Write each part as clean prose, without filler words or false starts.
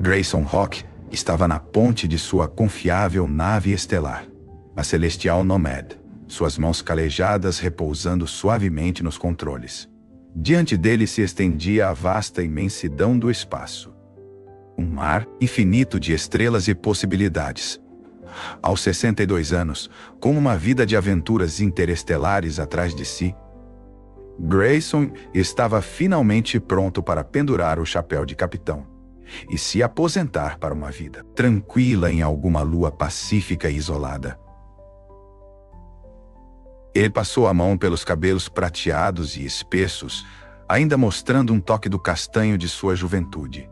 Grayson Hawk estava na ponte de sua confiável nave estelar, a Celestial Nomad, suas mãos calejadas repousando suavemente nos controles. Diante dele se estendia a vasta imensidão do espaço. Um mar infinito de estrelas e possibilidades. Aos 62 anos, com uma vida de aventuras interestelares atrás de si, Grayson estava finalmente pronto para pendurar o chapéu de capitão e se aposentar para uma vida tranquila em alguma lua pacífica e isolada. Ele passou a mão pelos cabelos prateados e espessos, ainda mostrando um toque do castanho de sua juventude.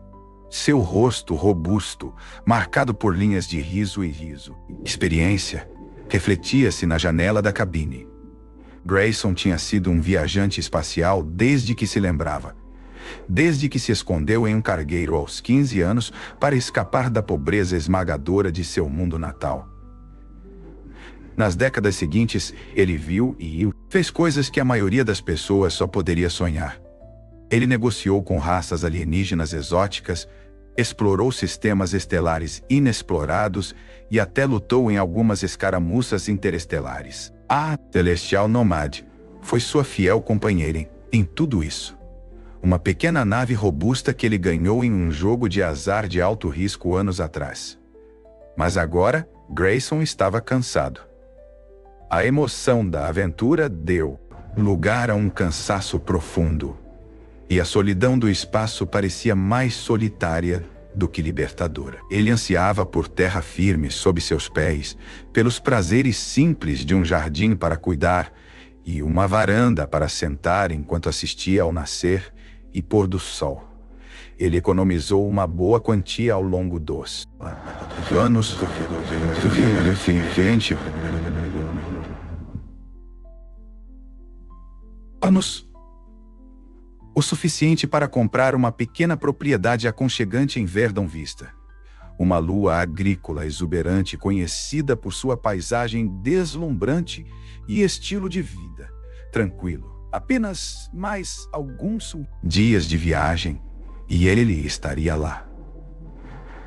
Seu rosto robusto, marcado por linhas de riso e riso. Experiência refletia-se na janela da cabine. Grayson tinha sido um viajante espacial desde que se lembrava. Desde que se escondeu em um cargueiro aos 15 anos para escapar da pobreza esmagadora de seu mundo natal. Nas décadas seguintes, ele viu e fez coisas que a maioria das pessoas só poderia sonhar. Ele negociou com raças alienígenas exóticas, explorou sistemas estelares inexplorados e até lutou em algumas escaramuças interestelares. A Celestial Nomad foi sua fiel companheira em tudo isso. Uma pequena nave robusta que ele ganhou em um jogo de azar de alto risco anos atrás. Mas agora, Grayson estava cansado. A emoção da aventura deu lugar a um cansaço profundo. E a solidão do espaço parecia mais solitária do que libertadora. Ele ansiava por terra firme sob seus pés, pelos prazeres simples de um jardim para cuidar e uma varanda para sentar enquanto assistia ao nascer e pôr do sol. Ele economizou uma boa quantia ao longo dos anos. O suficiente para comprar uma pequena propriedade aconchegante em Verdon Vista. Uma lua agrícola exuberante conhecida por sua paisagem deslumbrante e estilo de vida tranquilo. Apenas mais alguns dias de viagem e ele estaria lá.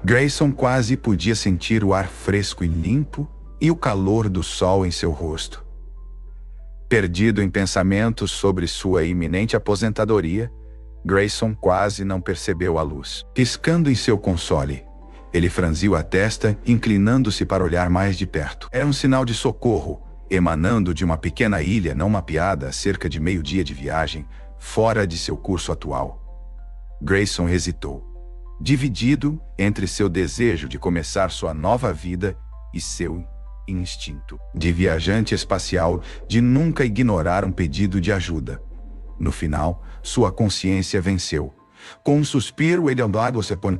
Grayson quase podia sentir o ar fresco e limpo e o calor do sol em seu rosto. Perdido em pensamentos sobre sua iminente aposentadoria, Grayson quase não percebeu a luz. Piscando em seu console, ele franziu a testa, inclinando-se para olhar mais de perto. Era um sinal de socorro, emanando de uma pequena ilha não mapeada a cerca de meio-dia de viagem, fora de seu curso atual. Grayson hesitou, dividido entre seu desejo de começar sua nova vida e seu instinto de viajante espacial de nunca ignorar um pedido de ajuda. No final, sua consciência venceu. Com um suspiro, ele andou-se por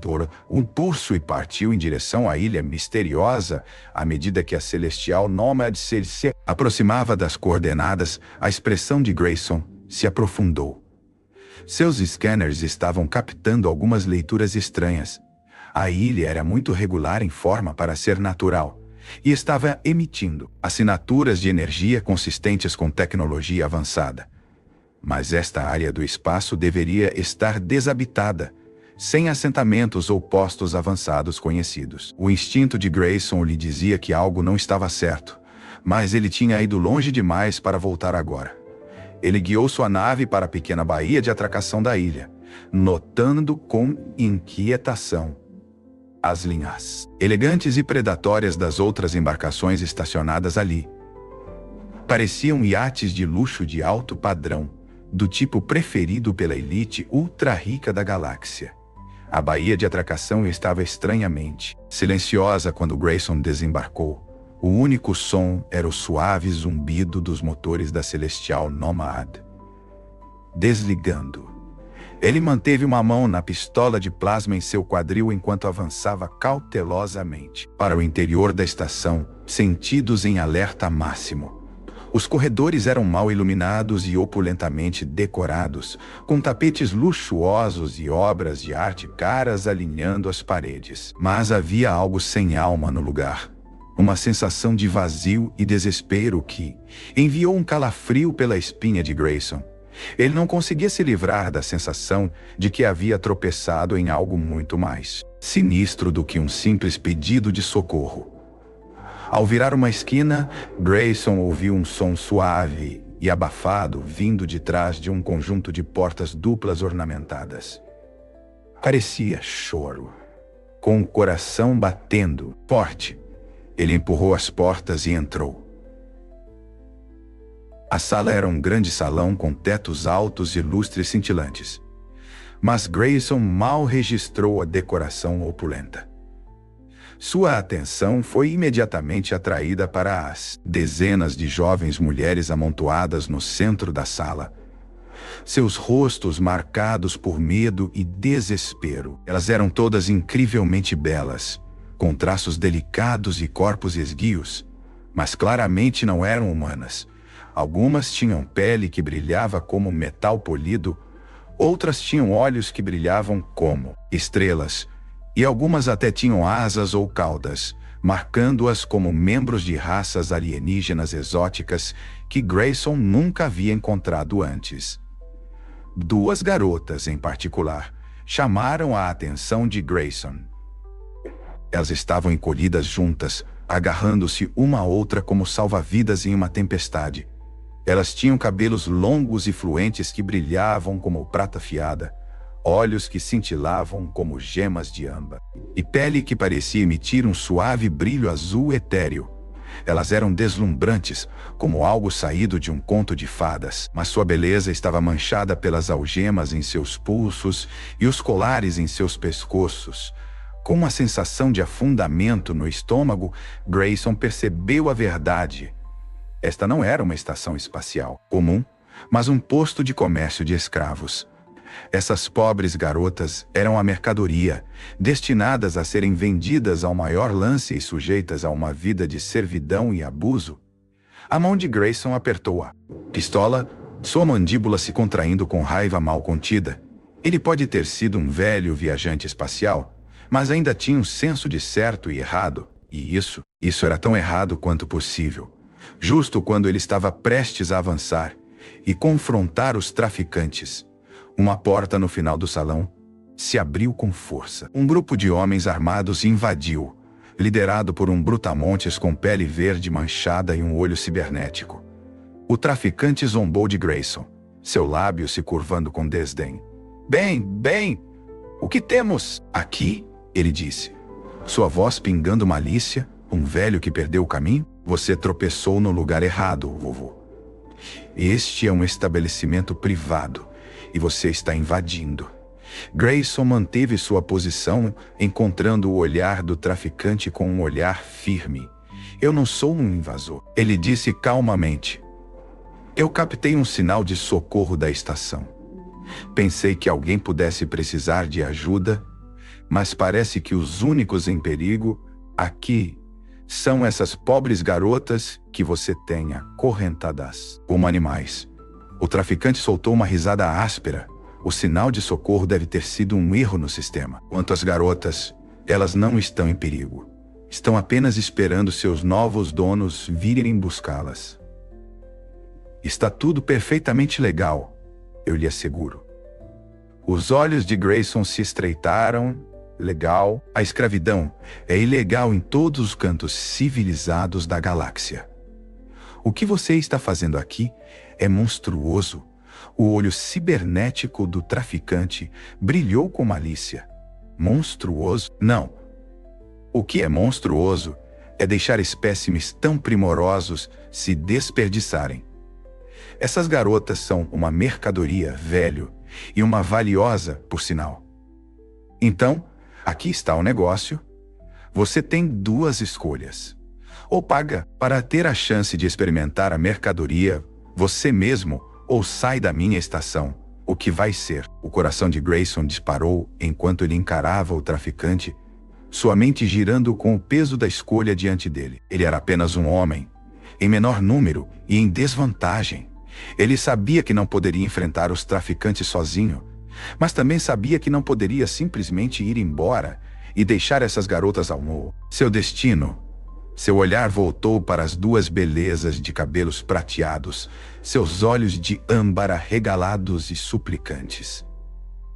um pulso e partiu em direção à ilha misteriosa. À medida que a Celestial Nomad se aproximava das coordenadas, a expressão de Grayson se aprofundou. Seus scanners estavam captando algumas leituras estranhas. A ilha era muito regular em forma para ser natural e estava emitindo assinaturas de energia consistentes com tecnologia avançada. Mas esta área do espaço deveria estar desabitada, sem assentamentos ou postos avançados conhecidos. O instinto de Grayson lhe dizia que algo não estava certo, mas ele tinha ido longe demais para voltar agora. Ele guiou sua nave para a pequena baía de atracação da ilha, notando com inquietação as linhas elegantes e predatórias das outras embarcações estacionadas ali. Pareciam iates de luxo de alto padrão, do tipo preferido pela elite ultra-rica da galáxia. A baía de atracação estava estranhamente silenciosa quando Grayson desembarcou. O único som era o suave zumbido dos motores da Celestial Nomad. Desligando. Ele manteve uma mão na pistola de plasma em seu quadril enquanto avançava cautelosamente para o interior da estação, sentidos em alerta máximo. Os corredores eram mal iluminados e opulentamente decorados, com tapetes luxuosos e obras de arte caras alinhando as paredes. Mas havia algo sem alma no lugar. Uma sensação de vazio e desespero que enviou um calafrio pela espinha de Grayson. Ele não conseguia se livrar da sensação de que havia tropeçado em algo muito mais sinistro do que um simples pedido de socorro. Ao virar uma esquina, Grayson ouviu um som suave e abafado vindo de trás de um conjunto de portas duplas ornamentadas. Parecia choro. Com o coração batendo forte, ele empurrou as portas e entrou. A sala era um grande salão com tetos altos e lustres cintilantes. Mas Grayson mal registrou a decoração opulenta. Sua atenção foi imediatamente atraída para as dezenas de jovens mulheres amontoadas no centro da sala. Seus rostos marcados por medo e desespero. Elas eram todas incrivelmente belas, com traços delicados e corpos esguios, mas claramente não eram humanas. Algumas tinham pele que brilhava como metal polido, outras tinham olhos que brilhavam como estrelas, e algumas até tinham asas ou caudas, marcando-as como membros de raças alienígenas exóticas que Grayson nunca havia encontrado antes. Duas garotas, em particular, chamaram a atenção de Grayson. Elas estavam encolhidas juntas, agarrando-se uma à outra como salva-vidas em uma tempestade. Elas tinham cabelos longos e fluentes que brilhavam como prata afiada, olhos que cintilavam como gemas de âmbar, e pele que parecia emitir um suave brilho azul etéreo. Elas eram deslumbrantes, como algo saído de um conto de fadas, mas sua beleza estava manchada pelas algemas em seus pulsos e os colares em seus pescoços. Com uma sensação de afundamento no estômago, Grayson percebeu a verdade. Esta não era uma estação espacial comum, mas um posto de comércio de escravos. Essas pobres garotas eram a mercadoria, destinadas a serem vendidas ao maior lance e sujeitas a uma vida de servidão e abuso. A mão de Grayson apertou a pistola, sua mandíbula se contraindo com raiva mal contida. Ele pode ter sido um velho viajante espacial, mas ainda tinha um senso de certo e errado, e isso era tão errado quanto possível. Justo quando ele estava prestes a avançar e confrontar os traficantes, uma porta no final do salão se abriu com força. Um grupo de homens armados invadiu, liderado por um brutamontes com pele verde manchada e um olho cibernético. O traficante zombou de Grayson, seu lábio se curvando com desdém. Bem, o que temos aqui? Ele disse, sua voz pingando malícia. Um velho que perdeu o caminho? Você tropeçou no lugar errado, vovô. Este é um estabelecimento privado e você está invadindo. Grayson manteve sua posição, encontrando o olhar do traficante com um olhar firme. Eu não sou um invasor, ele disse calmamente. Eu captei um sinal de socorro da estação. Pensei que alguém pudesse precisar de ajuda, mas parece que os únicos em perigo aqui são essas pobres garotas que você tem acorrentadas como animais. O traficante soltou uma risada áspera. O sinal de socorro deve ter sido um erro no sistema. Quanto às garotas, elas não estão em perigo. Estão apenas esperando seus novos donos virem buscá-las. Está tudo perfeitamente legal, eu lhe asseguro. Os olhos de Grayson se estreitaram. Legal. A escravidão é ilegal em todos os cantos civilizados da galáxia. O que você está fazendo aqui é monstruoso. O olho cibernético do traficante brilhou com malícia. Monstruoso? Não. O que é monstruoso é deixar espécimes tão primorosos se desperdiçarem. Essas garotas são uma mercadoria, velho, e uma valiosa, por sinal. Então, aqui está o negócio. Você tem duas escolhas. Ou paga para ter a chance de experimentar a mercadoria você mesmo, ou sai da minha estação. O que vai ser? O coração de Grayson disparou enquanto ele encarava o traficante, sua mente girando com o peso da escolha diante dele. Ele era apenas um homem, em menor número e em desvantagem. Ele sabia que não poderia enfrentar os traficantes sozinho, mas também sabia que não poderia simplesmente ir embora e deixar essas garotas ao morro. Seu destino Seu olhar voltou para as duas belezas de cabelos prateados, seus olhos de âmbar arregalados e suplicantes.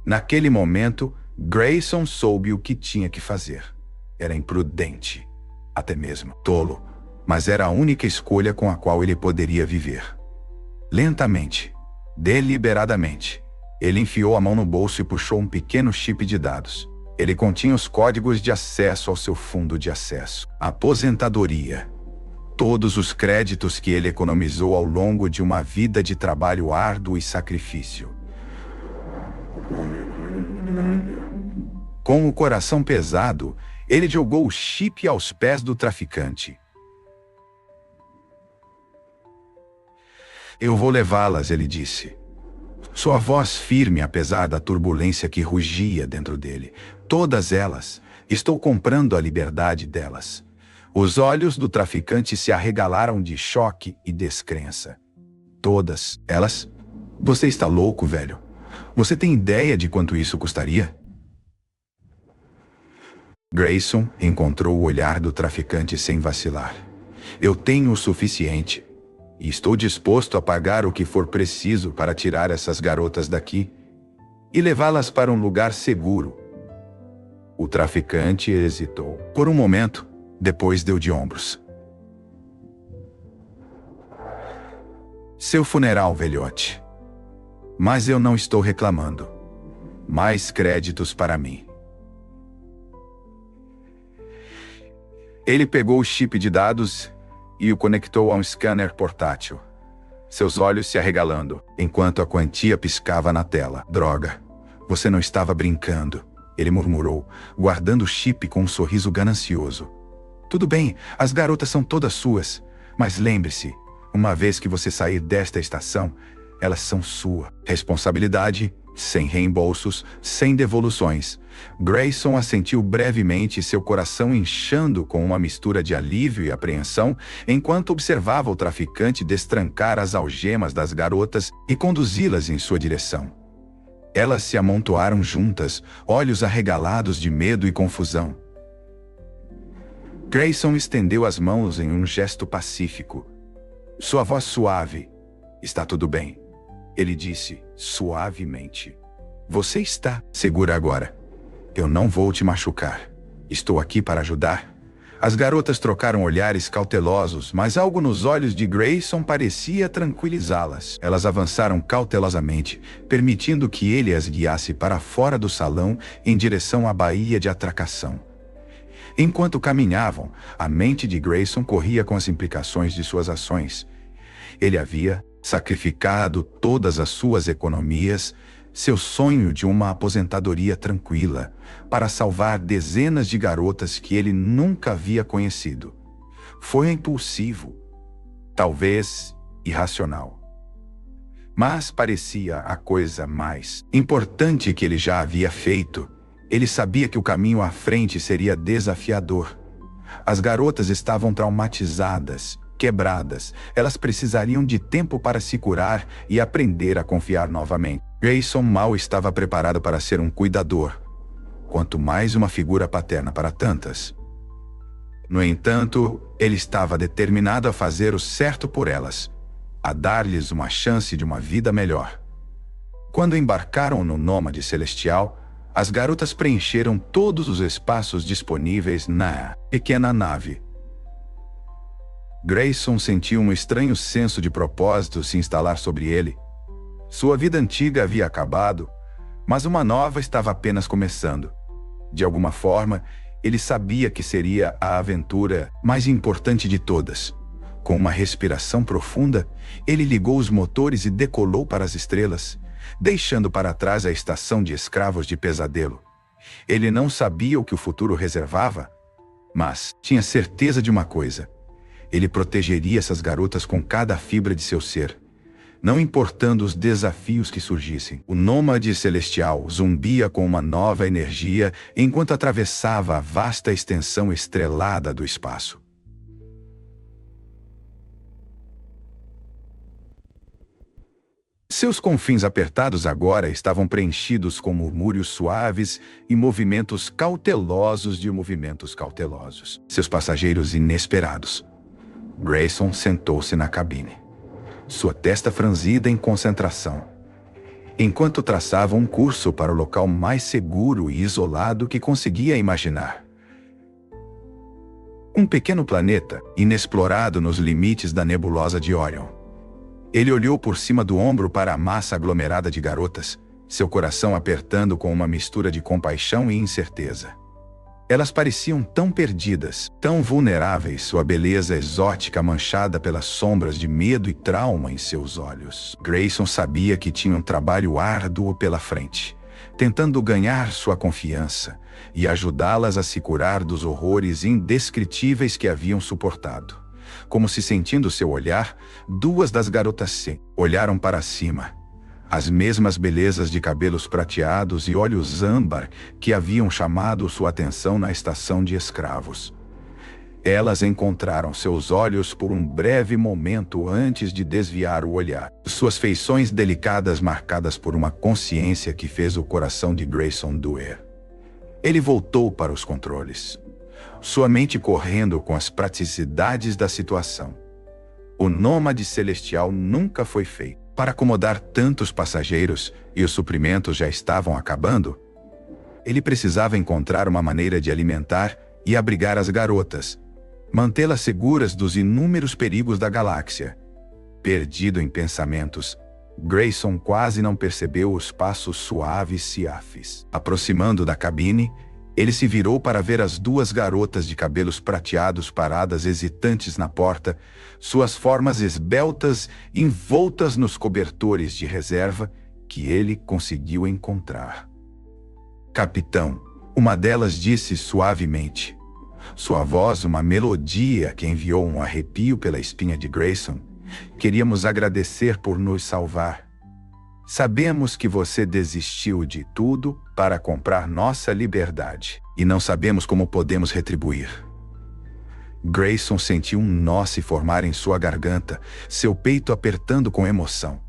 Naquele momento, Grayson soube o que tinha que fazer. Era imprudente, até mesmo tolo, mas era a única escolha com a qual ele poderia viver. Lentamente, deliberadamente, ele enfiou a mão no bolso e puxou um pequeno chip de dados. Ele continha os códigos de acesso ao seu fundo de acesso, aposentadoria, todos os créditos que ele economizou ao longo de uma vida de trabalho árduo e sacrifício. Com o coração pesado, ele jogou o chip aos pés do traficante. "Eu vou levá-las", ele disse. Sua voz firme apesar da turbulência que rugia dentro dele. "Todas elas. Estou comprando a liberdade delas." Os olhos do traficante se arregalaram de choque e descrença. "Todas elas? Você está louco, velho? Você tem ideia de quanto isso custaria?" Grayson encontrou o olhar do traficante sem vacilar. "Eu tenho o suficiente. E estou disposto a pagar o que for preciso para tirar essas garotas daqui e levá-las para um lugar seguro." O traficante hesitou. Por um momento, depois deu de ombros. "Seu funeral, velhote. Mas eu não estou reclamando. Mais créditos para mim." Ele pegou o chip de dados e o conectou a um scanner portátil, seus olhos se arregalando, enquanto a quantia piscava na tela. "Droga, você não estava brincando", ele murmurou, guardando o chip com um sorriso ganancioso. "Tudo bem, as garotas são todas suas, mas lembre-se, uma vez que você sair desta estação, elas são sua responsabilidade, sem reembolsos, sem devoluções." Grayson assentiu brevemente, seu coração inchando com uma mistura de alívio e apreensão, enquanto observava o traficante destrancar as algemas das garotas e conduzi-las em sua direção. Elas se amontoaram juntas, olhos arregalados de medo e confusão. Grayson estendeu as mãos em um gesto pacífico. Sua voz suave. "Está tudo bem", ele disse, suavemente. "Você está segura agora. Eu não vou te machucar. Estou aqui para ajudar." As garotas trocaram olhares cautelosos, mas algo nos olhos de Grayson parecia tranquilizá-las. Elas avançaram cautelosamente, permitindo que ele as guiasse para fora do salão em direção à baía de atracação. Enquanto caminhavam, a mente de Grayson corria com as implicações de suas ações. Ele havia sacrificado todas as suas economias, seu sonho de uma aposentadoria tranquila, para salvar dezenas de garotas que ele nunca havia conhecido. Foi impulsivo, talvez irracional, mas parecia a coisa mais importante que ele já havia feito. Ele sabia que o caminho à frente seria desafiador. As garotas estavam traumatizadas, quebradas. Elas precisariam de tempo para se curar e aprender a confiar novamente. Grayson mal estava preparado para ser um cuidador, quanto mais uma figura paterna para tantas. No entanto, ele estava determinado a fazer o certo por elas, a dar-lhes uma chance de uma vida melhor. Quando embarcaram no Nômade Celestial, as garotas preencheram todos os espaços disponíveis na pequena nave. Grayson sentiu um estranho senso de propósito se instalar sobre ele. Sua vida antiga havia acabado, mas uma nova estava apenas começando. De alguma forma, ele sabia que seria a aventura mais importante de todas. Com uma respiração profunda, ele ligou os motores e decolou para as estrelas, deixando para trás a estação de escravos de pesadelo. Ele não sabia o que o futuro reservava, mas tinha certeza de uma coisa: ele protegeria essas garotas com cada fibra de seu ser, não importando os desafios que surgissem. O Nômade Celestial zumbia com uma nova energia enquanto atravessava a vasta extensão estrelada do espaço. Seus confins apertados agora estavam preenchidos com murmúrios suaves e movimentos cautelosos de movimentos cautelosos. Seus passageiros inesperados. Grayson sentou-se na cabine, sua testa franzida em concentração, enquanto traçava um curso para o local mais seguro e isolado que conseguia imaginar. Um pequeno planeta, inexplorado nos limites da nebulosa de Orion. Ele olhou por cima do ombro para a massa aglomerada de garotas, seu coração apertando com uma mistura de compaixão e incerteza. Elas pareciam tão perdidas, tão vulneráveis, sua beleza exótica manchada pelas sombras de medo e trauma em seus olhos. Grayson sabia que tinha um trabalho árduo pela frente, tentando ganhar sua confiança e ajudá-las a se curar dos horrores indescritíveis que haviam suportado. Como se sentindo seu olhar, duas das garotas se olharam para cima. As mesmas belezas de cabelos prateados e olhos âmbar que haviam chamado sua atenção na estação de escravos. Elas encontraram seus olhos por um breve momento antes de desviar o olhar. Suas feições delicadas marcadas por uma consciência que fez o coração de Grayson doer. Ele voltou para os controles, sua mente correndo com as praticidades da situação. O nômade celestial nunca foi feito para acomodar tantos passageiros e os suprimentos já estavam acabando. Ele precisava encontrar uma maneira de alimentar e abrigar as garotas, mantê-las seguras dos inúmeros perigos da galáxia. Perdido em pensamentos, Grayson quase não percebeu os passos suaves Siafes. Aproximando da cabine, ele se virou para ver as duas garotas de cabelos prateados paradas hesitantes na porta, suas formas esbeltas envoltas nos cobertores de reserva que ele conseguiu encontrar. "Capitão", uma delas disse suavemente. Sua voz uma melodia que enviou um arrepio pela espinha de Grayson. "Queríamos agradecer por nos salvar. Sabemos que você desistiu de tudo para comprar nossa liberdade, e não sabemos como podemos retribuir." Grayson sentiu um nó se formar em sua garganta, seu peito apertando com emoção.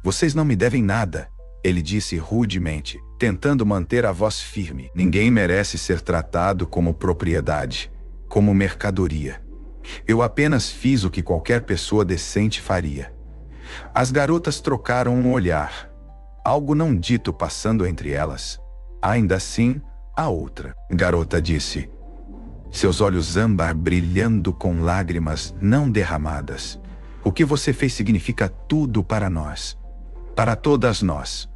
"Vocês não me devem nada", ele disse rudemente, tentando manter a voz firme. "Ninguém merece ser tratado como propriedade, como mercadoria. Eu apenas fiz o que qualquer pessoa decente faria." As garotas trocaram um olhar, algo não dito passando entre elas. Ainda assim, a outra garota disse, seus olhos âmbar brilhando com lágrimas não derramadas: "O que você fez significa tudo para nós, para todas nós.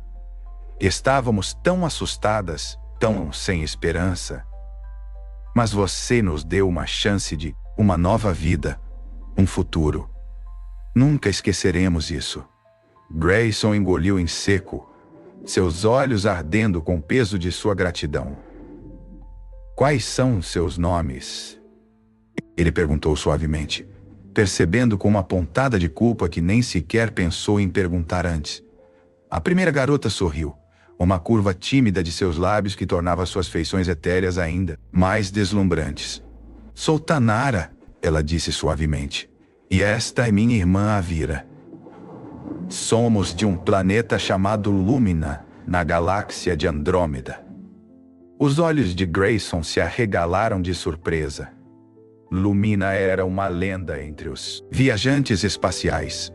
Estávamos tão assustadas, tão sem esperança. Mas você nos deu uma chance de uma nova vida, um futuro. Nunca esqueceremos isso." Grayson engoliu em seco, seus olhos ardendo com o peso de sua gratidão. "Quais são seus nomes?" ele perguntou suavemente, percebendo com uma pontada de culpa que nem sequer pensou em perguntar antes. A primeira garota sorriu, uma curva tímida de seus lábios que tornava suas feições etéreas ainda mais deslumbrantes. "Sou Tanara", ela disse suavemente. "E esta é minha irmã Avira. Somos de um planeta chamado Lumina, na galáxia de Andrômeda." Os olhos de Grayson se arregalaram de surpresa. Lumina era uma lenda entre os viajantes espaciais.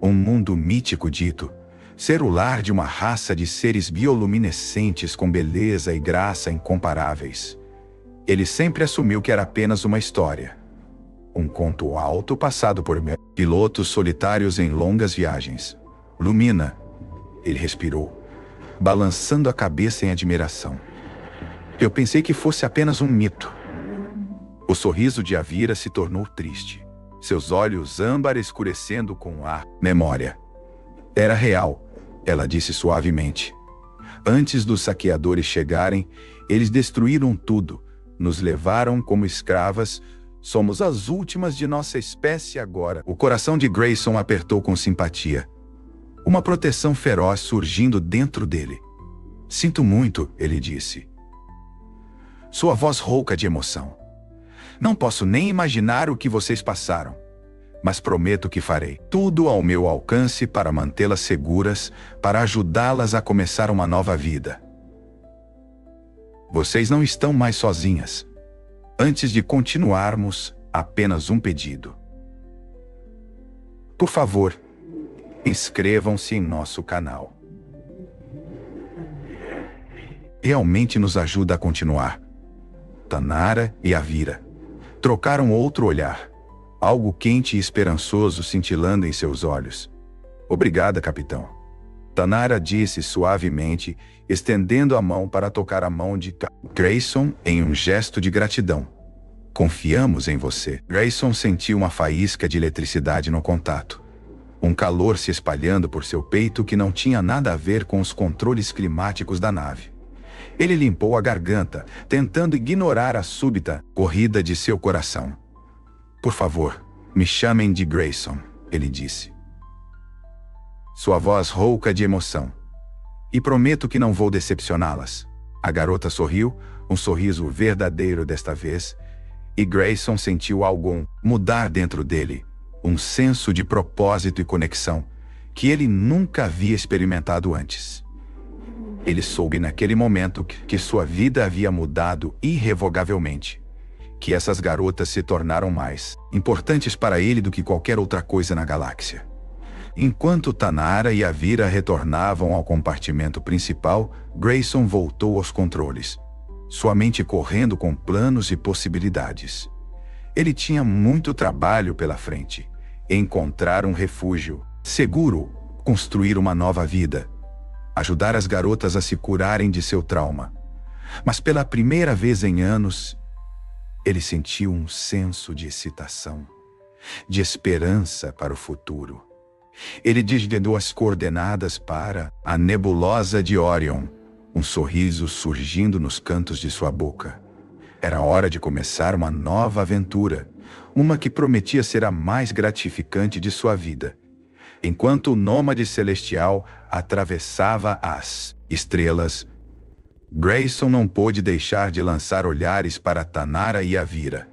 Um mundo mítico dito ser o lar de uma raça de seres bioluminescentes com beleza e graça incomparáveis. Ele sempre assumiu que era apenas uma história. Um conto alto passado por pilotos solitários em longas viagens. "Lumina", ele respirou, balançando a cabeça em admiração. "Eu pensei que fosse apenas um mito." O sorriso de Avira se tornou triste, seus olhos âmbar escurecendo com a memória. "Era real", ela disse suavemente. "Antes dos saqueadores chegarem, eles destruíram tudo, nos levaram como escravas. Somos as últimas de nossa espécie agora." O coração de Grayson apertou com simpatia, uma proteção feroz surgindo dentro dele. "Sinto muito", ele disse, sua voz rouca de emoção. "Não posso nem imaginar o que vocês passaram. mas prometo que farei tudo ao meu alcance para mantê-las seguras, para ajudá-las a começar uma nova vida. Vocês não estão mais sozinhas. Antes de continuarmos, apenas um pedido. Por favor, inscrevam-se em nosso canal. Realmente nos ajuda a continuar. Tanara e Avira trocaram outro olhar, algo quente e esperançoso cintilando em seus olhos. Obrigada, capitão. Tanara disse suavemente, estendendo a mão para tocar a mão de Grayson em um gesto de gratidão. Confiamos em você. Grayson sentiu uma faísca de eletricidade no contato. Um calor se espalhando por seu peito que não tinha nada a ver com os controles climáticos da nave. Ele limpou a garganta, tentando ignorar a súbita corrida de seu coração. Por favor, me chamem de Grayson, ele disse. Sua voz rouca de emoção. E prometo que não vou decepcioná-las. A garota sorriu, um sorriso verdadeiro desta vez, e Grayson sentiu algo mudar dentro dele, um senso de propósito e conexão que ele nunca havia experimentado antes. Ele soube naquele momento que sua vida havia mudado irrevogavelmente, que essas garotas se tornaram mais importantes para ele do que qualquer outra coisa na galáxia. Enquanto Tanara e Avira retornavam ao compartimento principal, Grayson voltou aos controles, sua mente correndo com planos e possibilidades. Ele tinha muito trabalho pela frente. Encontrar um refúgio seguro, construir uma nova vida, ajudar as garotas a se curarem de seu trauma. Mas pela primeira vez em anos, ele sentiu um senso de excitação, de esperança para o futuro. Ele desvendou as coordenadas para a nebulosa de Orion, um sorriso surgindo nos cantos de sua boca. Era hora de começar uma nova aventura, uma que prometia ser a mais gratificante de sua vida. Enquanto o nômade celestial atravessava as estrelas, Grayson não pôde deixar de lançar olhares para Tanara e Avira.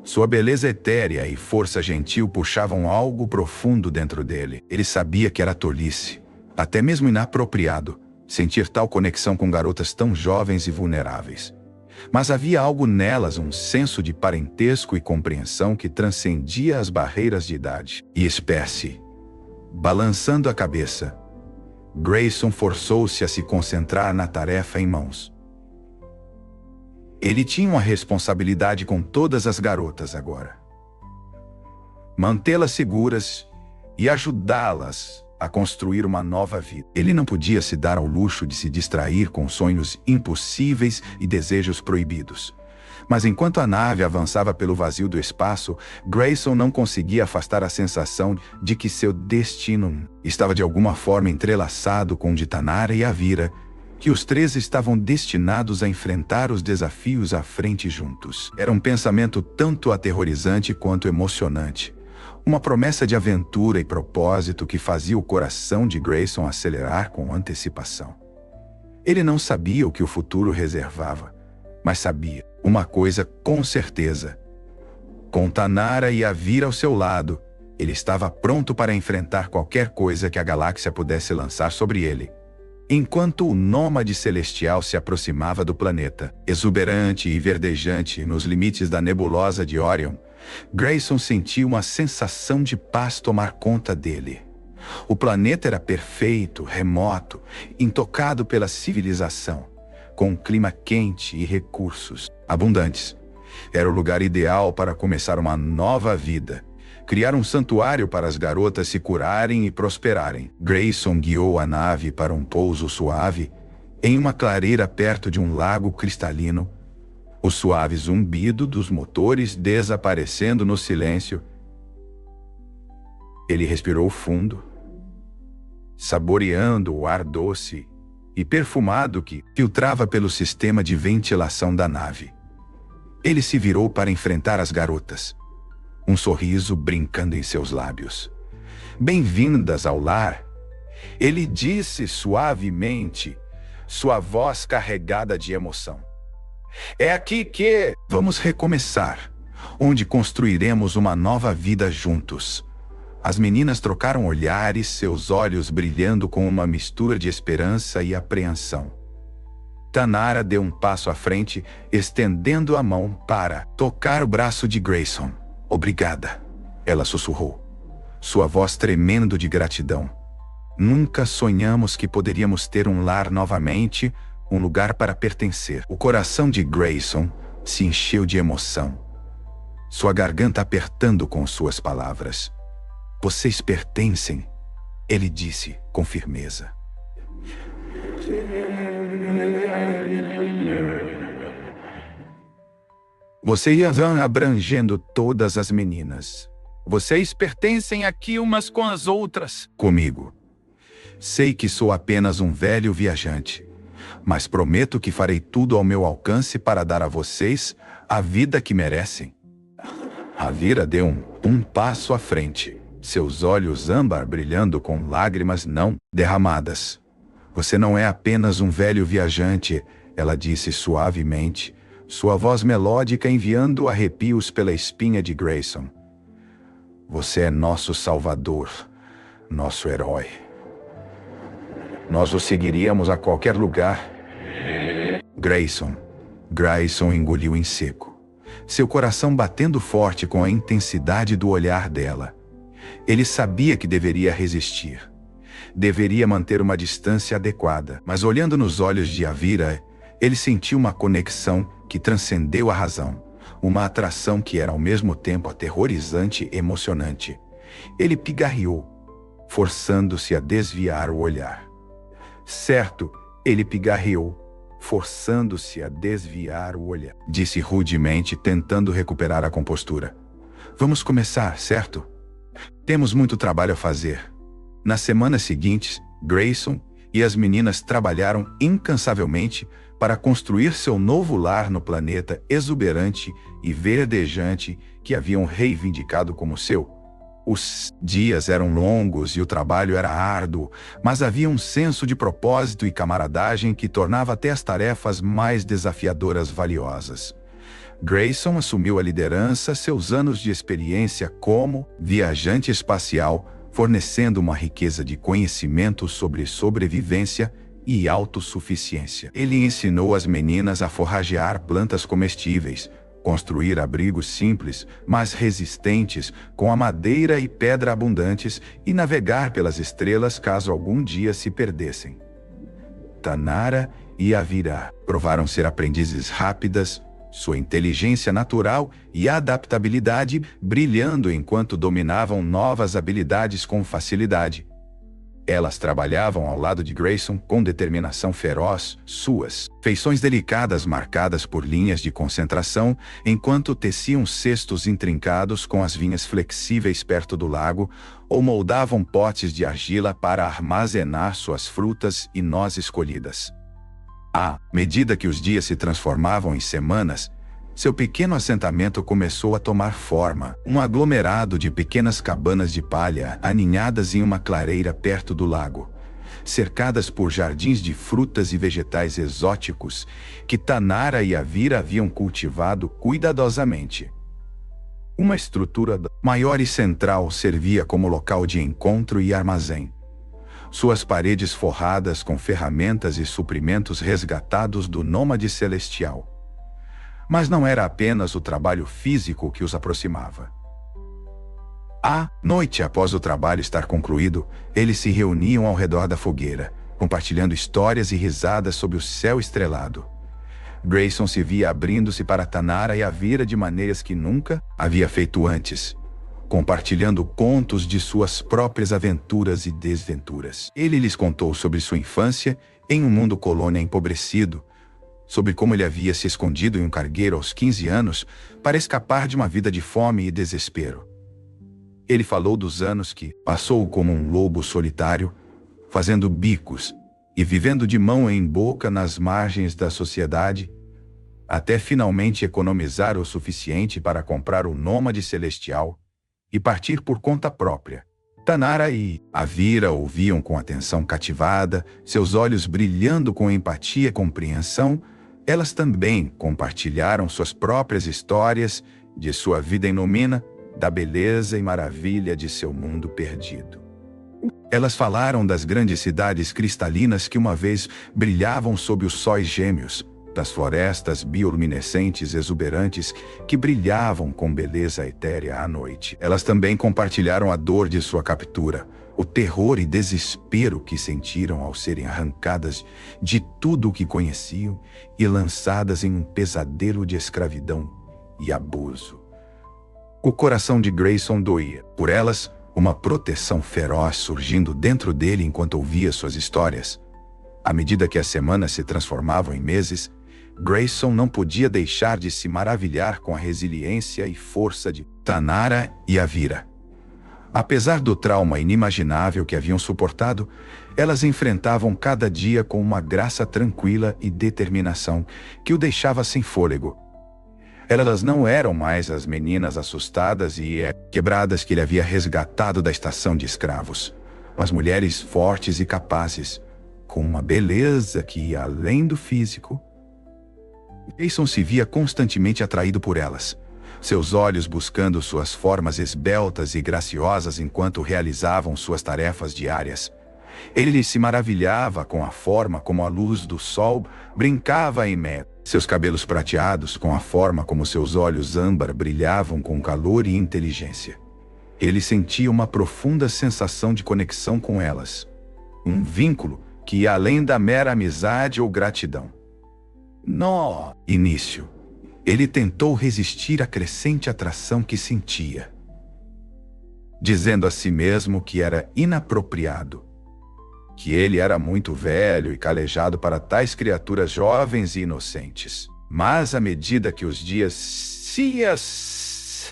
Sua beleza etérea e força gentil puxavam algo profundo dentro dele. Ele sabia que era tolice, até mesmo inapropriado, sentir tal conexão com garotas tão jovens e vulneráveis. Mas havia algo nelas, um senso de parentesco e compreensão que transcendia as barreiras de idade e espécie. Balançando a cabeça, Grayson forçou-se a se concentrar na tarefa em mãos. Ele tinha uma responsabilidade com todas as garotas agora. Mantê-las seguras e ajudá-las a construir uma nova vida. Ele não podia se dar ao luxo de se distrair com sonhos impossíveis e desejos proibidos. Mas enquanto a nave avançava pelo vazio do espaço, Grayson não conseguia afastar a sensação de que seu destino estava de alguma forma entrelaçado com o de Tanara e Avira, que os três estavam destinados a enfrentar os desafios à frente juntos. Era um pensamento tanto aterrorizante quanto emocionante. Uma promessa de aventura e propósito que fazia o coração de Grayson acelerar com antecipação. Ele não sabia o que o futuro reservava, mas sabia uma coisa com certeza. Com Tanara e Avira ao seu lado, ele estava pronto para enfrentar qualquer coisa que a galáxia pudesse lançar sobre ele. Enquanto o nômade celestial se aproximava do planeta, exuberante e verdejante nos limites da nebulosa de Orion, Grayson sentiu uma sensação de paz tomar conta dele. O planeta era perfeito, remoto, intocado pela civilização, com um clima quente e recursos abundantes. Era o lugar ideal para começar uma nova vida, criar um santuário para as garotas se curarem e prosperarem. Grayson guiou a nave para um pouso suave, em uma clareira perto de um lago cristalino, o suave zumbido dos motores desaparecendo no silêncio. Ele respirou fundo, saboreando o ar doce e perfumado que filtrava pelo sistema de ventilação da nave. Ele se virou para enfrentar as garotas, um sorriso brincando em seus lábios. "Bem-vindas ao lar", ele disse suavemente, sua voz carregada de emoção. "É aqui que vamos recomeçar. onde construiremos uma nova vida juntos. As meninas trocaram olhares, seus olhos brilhando com uma mistura de esperança e apreensão. Tanara deu um passo à frente, estendendo a mão para tocar o braço de Grayson. "Obrigada", ela sussurrou, sua voz tremendo de gratidão. "Nunca sonhamos que poderíamos ter um lar novamente, um lugar para pertencer." O coração de Grayson se encheu de emoção, sua garganta apertando com suas palavras. "Vocês pertencem", ele disse com firmeza. "Vocês vão abrangendo todas as meninas. Vocês pertencem aqui umas com as outras. Comigo. Sei que sou apenas um velho viajante, mas prometo que farei tudo ao meu alcance para dar a vocês a vida que merecem." Avira deu um passo à frente, seus olhos âmbar brilhando com lágrimas não derramadas. "Você não é apenas um velho viajante", ela disse suavemente, sua voz melódica enviando arrepios pela espinha de Grayson. "Você é nosso salvador, nosso herói. Nós o seguiríamos a qualquer lugar." Grayson engoliu em seco, seu coração batendo forte com a intensidade do olhar dela. Ele sabia que deveria resistir. Deveria manter uma distância adequada, mas olhando nos olhos de Avira, ele sentiu uma conexão que transcendeu a razão, uma atração que era ao mesmo tempo aterrorizante e emocionante. Ele pigarreou, forçando-se a desviar o olhar. Certo, ele pigarreou, forçando-se a desviar o olhar. Disse rudemente, tentando recuperar a compostura. "Vamos começar, certo? Temos muito trabalho a fazer." Nas semanas seguintes, Grayson e as meninas trabalharam incansavelmente para construir seu novo lar no planeta exuberante e verdejante que haviam reivindicado como seu. Os dias eram longos e o trabalho era árduo, mas havia um senso de propósito e camaradagem que tornava até as tarefas mais desafiadoras valiosas. Grayson assumiu a liderança, seus anos de experiência como viajante espacial, fornecendo uma riqueza de conhecimento sobre sobrevivência e autossuficiência. Ele ensinou as meninas a forragear plantas comestíveis, construir abrigos simples, mas resistentes, com a madeira e pedra abundantes, e navegar pelas estrelas caso algum dia se perdessem. Tanara e Avira provaram ser aprendizes rápidas, sua inteligência natural e adaptabilidade brilhando enquanto dominavam novas habilidades com facilidade. Elas trabalhavam ao lado de Grayson com determinação feroz, suas feições delicadas marcadas por linhas de concentração, enquanto teciam cestos intrincados com as vinhas flexíveis perto do lago, ou moldavam potes de argila para armazenar suas frutas e nozes colhidas. À medida que os dias se transformavam em semanas, seu pequeno assentamento começou a tomar forma, um aglomerado de pequenas cabanas de palha aninhadas em uma clareira perto do lago, cercadas por jardins de frutas e vegetais exóticos que Tanara e Avira haviam cultivado cuidadosamente. Uma estrutura maior e central servia como local de encontro e armazém, suas paredes forradas com ferramentas e suprimentos resgatados do nômade celestial. Mas não era apenas o trabalho físico que os aproximava. À noite, após o trabalho estar concluído, eles se reuniam ao redor da fogueira, compartilhando histórias e risadas sob o céu estrelado. Grayson se via abrindo-se para Tanara e Avira de maneiras que nunca havia feito antes, compartilhando contos de suas próprias aventuras e desventuras. Ele lhes contou sobre sua infância em um mundo colônia empobrecido, sobre como ele havia se escondido em um cargueiro aos 15 anos para escapar de uma vida de fome e desespero. Ele falou dos anos que passou como um lobo solitário, fazendo bicos e vivendo de mão em boca nas margens da sociedade, até finalmente economizar o suficiente para comprar o nômade celestial e partir por conta própria. Tanara e Avira ouviam com atenção cativada, seus olhos brilhando com empatia e compreensão. Elas também compartilharam suas próprias histórias de sua vida inumina, da beleza e maravilha de seu mundo perdido. Elas falaram das grandes cidades cristalinas que uma vez brilhavam sob os sóis gêmeos, das florestas bioluminescentes exuberantes que brilhavam com beleza etérea à noite. Elas também compartilharam a dor de sua captura, o terror e desespero que sentiram ao serem arrancadas de tudo o que conheciam e lançadas em um pesadelo de escravidão e abuso. O coração de Grayson doía. Por elas, uma proteção feroz surgindo dentro dele enquanto ouvia suas histórias. À medida que as semanas se transformavam em meses, Grayson não podia deixar de se maravilhar com a resiliência e força de Tanara e Avira. Apesar do trauma inimaginável que haviam suportado, elas enfrentavam cada dia com uma graça tranquila e determinação que o deixava sem fôlego. Elas não eram mais as meninas assustadas e quebradas que ele havia resgatado da estação de escravos, mas mulheres fortes e capazes, com uma beleza que ia além do físico. Grayson se via constantemente atraído por elas, seus olhos buscando suas formas esbeltas e graciosas enquanto realizavam suas tarefas diárias. Ele se maravilhava com a forma como a luz do sol brincava em meio, seus cabelos prateados com a forma como seus olhos âmbar brilhavam com calor e inteligência. Ele sentia uma profunda sensação de conexão com elas, um vínculo que ia além da mera amizade ou gratidão. No início, ele tentou resistir à crescente atração que sentia, dizendo a si mesmo que era inapropriado, que ele era muito velho e calejado para tais criaturas jovens e inocentes. Mas à medida que os dias se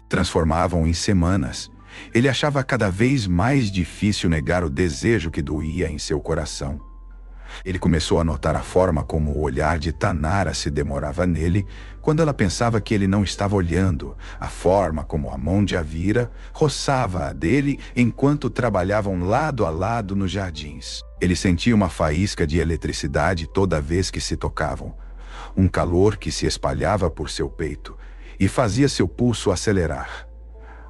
transformavam em semanas, ele achava cada vez mais difícil negar o desejo que doía em seu coração. Ele começou a notar a forma como o olhar de Tanara se demorava nele quando ela pensava que ele não estava olhando, a forma como a mão de Avira roçava a dele enquanto trabalhavam lado a lado nos jardins. Ele sentia uma faísca de eletricidade toda vez que se tocavam, um calor que se espalhava por seu peito e fazia seu pulso acelerar.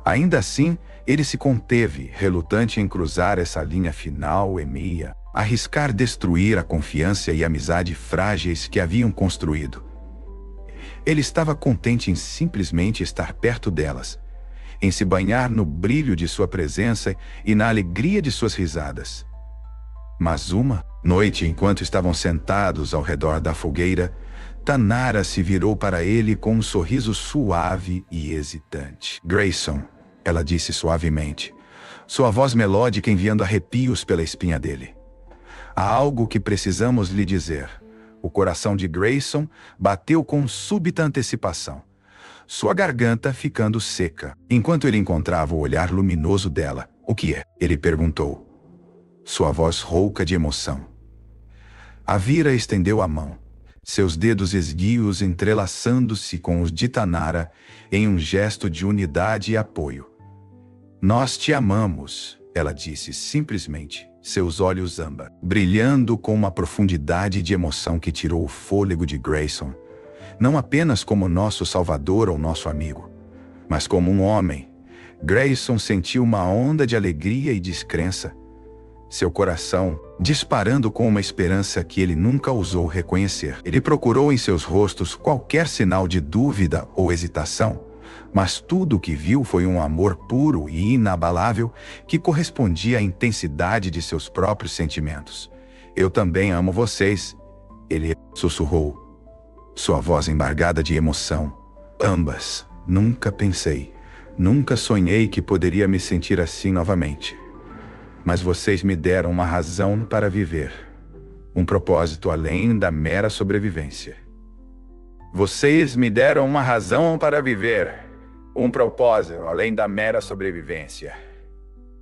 Ainda assim, ele se conteve, relutante em cruzar essa linha final e meia, arriscar destruir a confiança e amizade frágeis que haviam construído. Ele estava contente em simplesmente estar perto delas, em se banhar no brilho de sua presença e na alegria de suas risadas. Mas uma noite, enquanto estavam sentados ao redor da fogueira, Tanara se virou para ele com um sorriso suave e hesitante. "Grayson", ela disse suavemente, sua voz melódica enviando arrepios pela espinha dele. "Há algo que precisamos lhe dizer." O coração de Grayson bateu com súbita antecipação, sua garganta ficando seca, enquanto ele encontrava o olhar luminoso dela. "O que é?" ele perguntou, sua voz rouca de emoção. Avira estendeu a mão, seus dedos esguios entrelaçando-se com os de Tanara em um gesto de unidade e apoio. "Nós te amamos", ela disse simplesmente, seus olhos âmbar brilhando com uma profundidade de emoção que tirou o fôlego de Grayson, não apenas como nosso salvador ou nosso amigo, mas como um homem. Grayson sentiu uma onda de alegria e descrença, seu coração disparando com uma esperança que ele nunca ousou reconhecer. Ele procurou em seus rostos qualquer sinal de dúvida ou hesitação, mas tudo o que viu foi um amor puro e inabalável que correspondia à intensidade de seus próprios sentimentos. "Eu também amo vocês", ele sussurrou, sua voz embargada de emoção. "Ambas. Nunca pensei, nunca sonhei que poderia me sentir assim novamente. Mas vocês me deram uma razão para viver, um propósito além da mera sobrevivência." "Vocês me deram uma razão para viver, um propósito além da mera sobrevivência.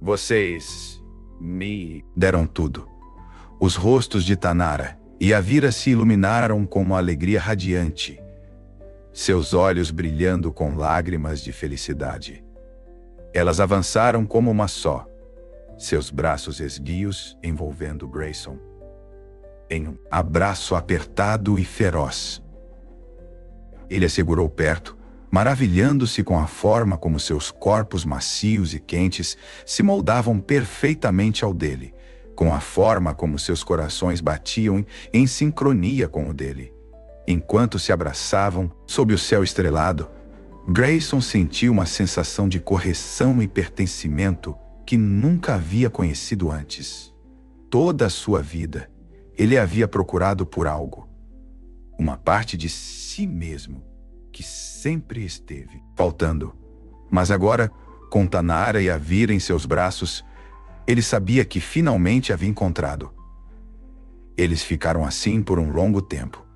Vocês me deram tudo." Os rostos de Tanara e Avira se iluminaram com uma alegria radiante, seus olhos brilhando com lágrimas de felicidade. Elas avançaram como uma só, seus braços esguios envolvendo Grayson em um abraço apertado e feroz. Ele a segurou perto, maravilhando-se com a forma como seus corpos macios e quentes se moldavam perfeitamente ao dele, com a forma como seus corações batiam em sincronia com o dele. Enquanto se abraçavam sob o céu estrelado, Grayson sentiu uma sensação de correção e pertencimento que nunca havia conhecido antes. Toda a sua vida, ele havia procurado por algo, uma parte de si mesmo que sempre esteve faltando. Mas agora, com Tanara e Avira em seus braços, ele sabia que finalmente havia encontrado. Eles ficaram assim por um longo tempo,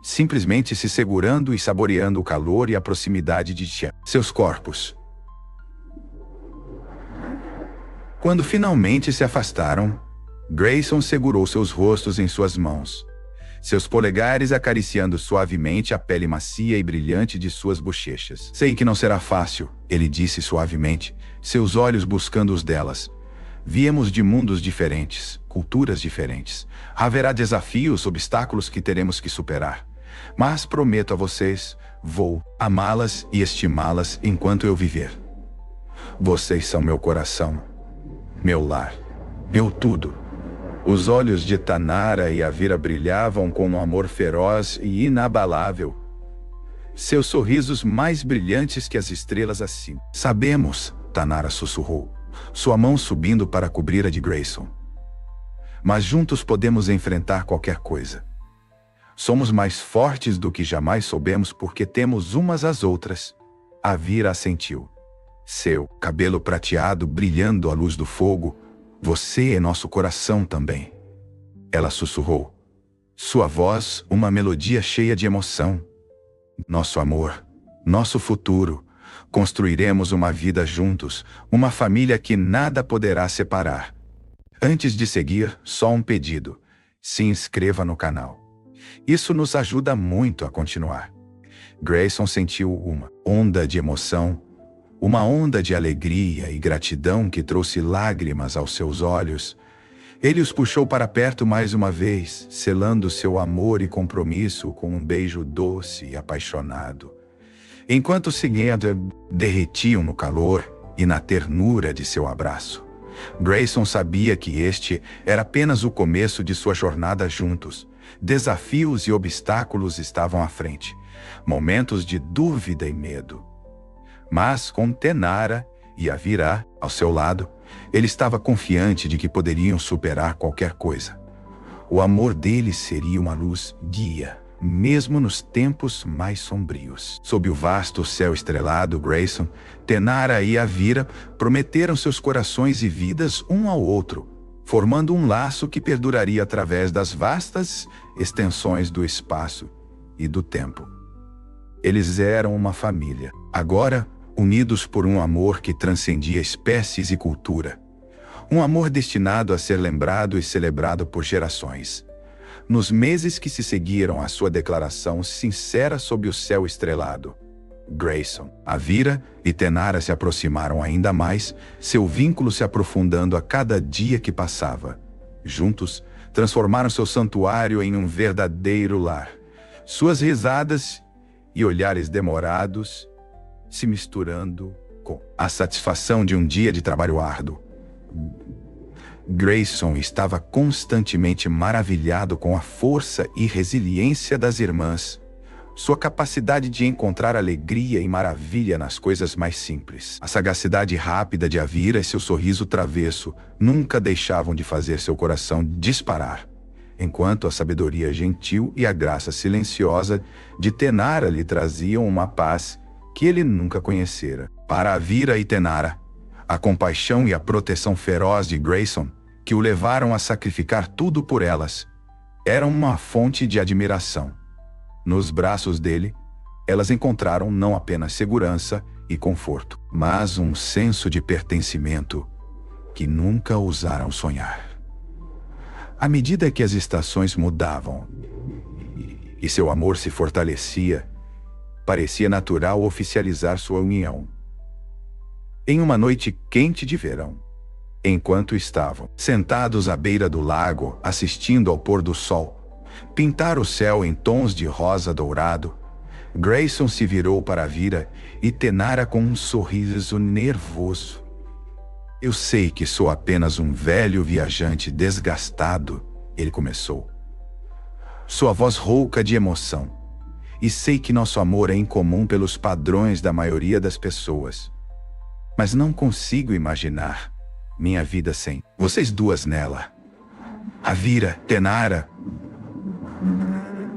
simplesmente se segurando e saboreando o calor e a proximidade de seus corpos. Quando finalmente se afastaram, Grayson segurou seus rostos em suas mãos, seus polegares acariciando suavemente a pele macia e brilhante de suas bochechas. Sei que não será fácil, ele disse suavemente, seus olhos buscando os delas. Viemos de mundos diferentes, culturas diferentes. Haverá desafios, obstáculos que teremos que superar. Mas prometo a vocês, vou amá-las e estimá-las enquanto eu viver. Vocês são meu coração, meu lar, meu tudo. Os olhos de Tanara e Avira brilhavam com um amor feroz e inabalável. Seus sorrisos mais brilhantes que as estrelas acima. Sabemos, Tanara sussurrou, sua mão subindo para cobrir a de Grayson. Mas juntos podemos enfrentar qualquer coisa. Somos mais fortes do que jamais soubemos porque temos umas às outras. Avira assentiu. Seu cabelo prateado brilhando à luz do fogo. Você é nosso coração também. Ela sussurrou. Sua voz, uma melodia cheia de emoção. Nosso amor, nosso futuro. Construiremos uma vida juntos, uma família que nada poderá separar. Antes de seguir, só um pedido. Se inscreva no canal. Isso nos ajuda muito a continuar. Grayson sentiu uma onda de emoção, uma onda de alegria e gratidão que trouxe lágrimas aos seus olhos. Ele os puxou para perto mais uma vez, selando seu amor e compromisso com um beijo doce e apaixonado. Enquanto se derretiam no calor e na ternura de seu abraço, Grayson sabia que este era apenas o começo de sua jornada juntos. Desafios e obstáculos estavam à frente, momentos de dúvida e medo. Mas com Tanara e Avira ao seu lado, ele estava confiante de que poderiam superar qualquer coisa. O amor deles seria uma luz guia, mesmo nos tempos mais sombrios. Sob o vasto céu estrelado, Grayson, Tanara e Avira prometeram seus corações e vidas um ao outro, formando um laço que perduraria através das vastas extensões do espaço e do tempo. Eles eram uma família, agora unidos por um amor que transcendia espécies e cultura. Um amor destinado a ser lembrado e celebrado por gerações. Nos meses que se seguiram à sua declaração sincera sob o céu estrelado, Grayson, Avira e Tanara se aproximaram ainda mais, seu vínculo se aprofundando a cada dia que passava. Juntos, transformaram seu santuário em um verdadeiro lar. Suas risadas e olhares demorados se misturando com a satisfação de um dia de trabalho árduo. Grayson estava constantemente maravilhado com a força e resiliência das irmãs, sua capacidade de encontrar alegria e maravilha nas coisas mais simples. A sagacidade rápida de Avira e seu sorriso travesso nunca deixavam de fazer seu coração disparar, enquanto a sabedoria gentil e a graça silenciosa de Tanara lhe traziam uma paz que ele nunca conhecera. Para Avira e Tanara, a compaixão e a proteção feroz de Grayson, que o levaram a sacrificar tudo por elas, eram uma fonte de admiração. Nos braços dele, elas encontraram não apenas segurança e conforto, mas um senso de pertencimento que nunca ousaram sonhar. À medida que as estações mudavam e seu amor se fortalecia, parecia natural oficializar sua união. Em uma noite quente de verão, enquanto estavam sentados à beira do lago assistindo ao pôr do sol pintar o céu em tons de rosa dourado, Grayson se virou para Avira e Tenara com um sorriso nervoso. Eu sei que sou apenas um velho viajante desgastado, ele começou. Sua voz rouca de emoção. E sei que nosso amor é incomum pelos padrões da maioria das pessoas. Mas não consigo imaginar minha vida sem vocês duas nela. Avira, Tenara,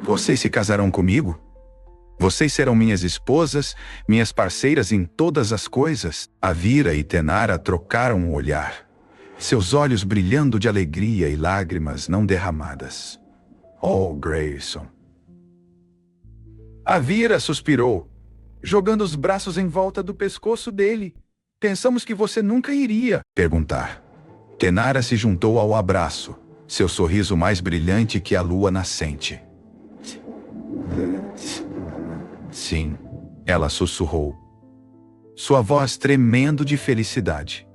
vocês se casarão comigo? Vocês serão minhas esposas, minhas parceiras em todas as coisas? Avira e Tenara trocaram um olhar, seus olhos brilhando de alegria e lágrimas não derramadas. Oh, Grayson. Avira suspirou, jogando os braços em volta do pescoço dele. Pensamos que você nunca iria perguntar. Tenara se juntou ao abraço, seu sorriso mais brilhante que a lua nascente. Sim, ela sussurrou, sua voz tremendo de felicidade.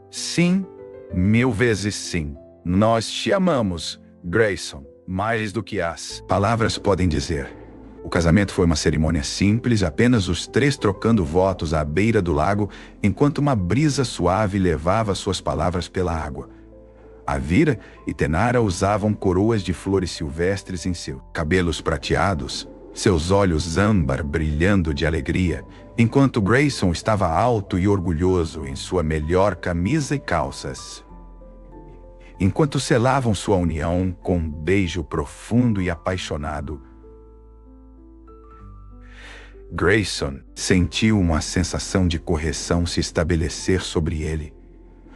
Sim, 1000 vezes sim. Nós te amamos, Grayson, mais do que as palavras podem dizer. O casamento foi uma cerimônia simples, apenas os três trocando votos à beira do lago, enquanto uma brisa suave levava suas palavras pela água. Avira e Tenara usavam coroas de flores silvestres em seus cabelos prateados, seus olhos âmbar brilhando de alegria, enquanto Grayson estava alto e orgulhoso em sua melhor camisa e calças. Enquanto selavam sua união com um beijo profundo e apaixonado, Grayson sentiu uma sensação de correção se estabelecer sobre ele,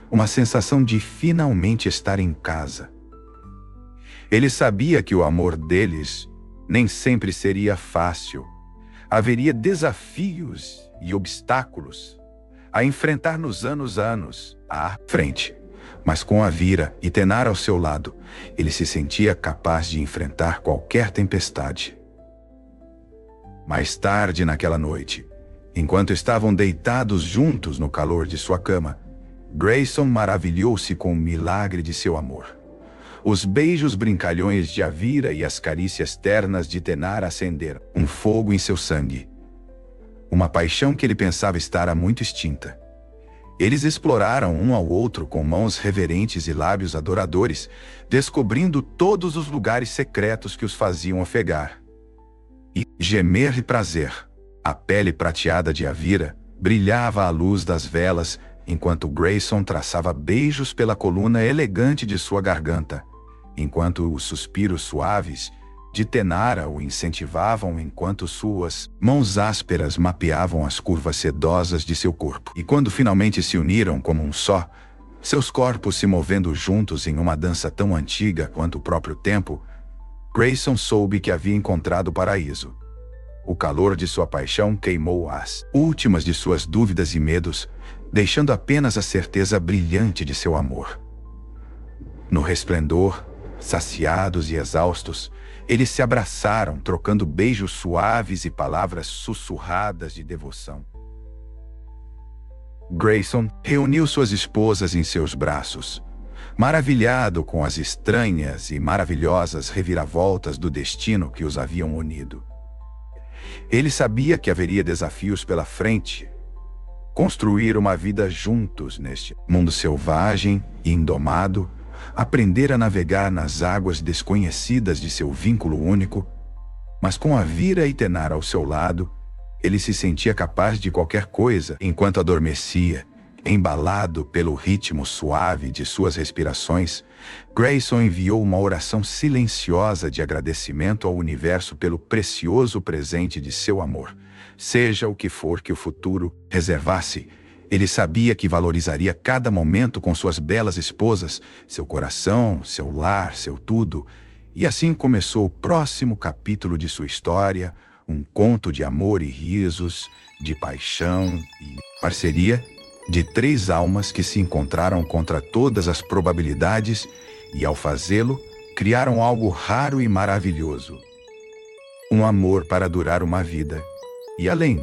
uma sensação de finalmente estar em casa. Ele sabia que o amor deles nem sempre seria fácil. Haveria desafios e obstáculos a enfrentar nos anos à frente. Mas com Avira e Tenara ao seu lado, ele se sentia capaz de enfrentar qualquer tempestade. Mais tarde naquela noite, enquanto estavam deitados juntos no calor de sua cama, Grayson maravilhou-se com o milagre de seu amor. Os beijos brincalhões de Avira e as carícias ternas de Tenara acenderam um fogo em seu sangue. Uma paixão que ele pensava estar há muito extinta. Eles exploraram um ao outro com mãos reverentes e lábios adoradores, descobrindo todos os lugares secretos que os faziam ofegar e gemer de prazer. A pele prateada de Avira brilhava à luz das velas, enquanto Grayson traçava beijos pela coluna elegante de sua garganta, enquanto os suspiros suaves de Tenara o incentivavam enquanto suas mãos ásperas mapeavam as curvas sedosas de seu corpo. E quando finalmente se uniram como um só, seus corpos se movendo juntos em uma dança tão antiga quanto o próprio tempo, Grayson soube que havia encontrado o paraíso. O calor de sua paixão queimou as últimas de suas dúvidas e medos, deixando apenas a certeza brilhante de seu amor. No resplendor, saciados e exaustos, eles se abraçaram, trocando beijos suaves e palavras sussurradas de devoção. Grayson reuniu suas esposas em seus braços, maravilhado com as estranhas e maravilhosas reviravoltas do destino que os haviam unido. Ele sabia que haveria desafios pela frente. Construir uma vida juntos neste mundo selvagem e indomado, aprender a navegar nas águas desconhecidas de seu vínculo único, mas com Avira e Tenara ao seu lado, ele se sentia capaz de qualquer coisa enquanto adormecia. Embalado pelo ritmo suave de suas respirações, Grayson enviou uma oração silenciosa de agradecimento ao universo pelo precioso presente de seu amor. Seja o que for que o futuro reservasse, ele sabia que valorizaria cada momento com suas belas esposas, seu coração, seu lar, seu tudo. E assim começou o próximo capítulo de sua história, um conto de amor e risos, de paixão e parceria, de três almas que se encontraram contra todas as probabilidades e, ao fazê-lo, criaram algo raro e maravilhoso. Um amor para durar uma vida e além.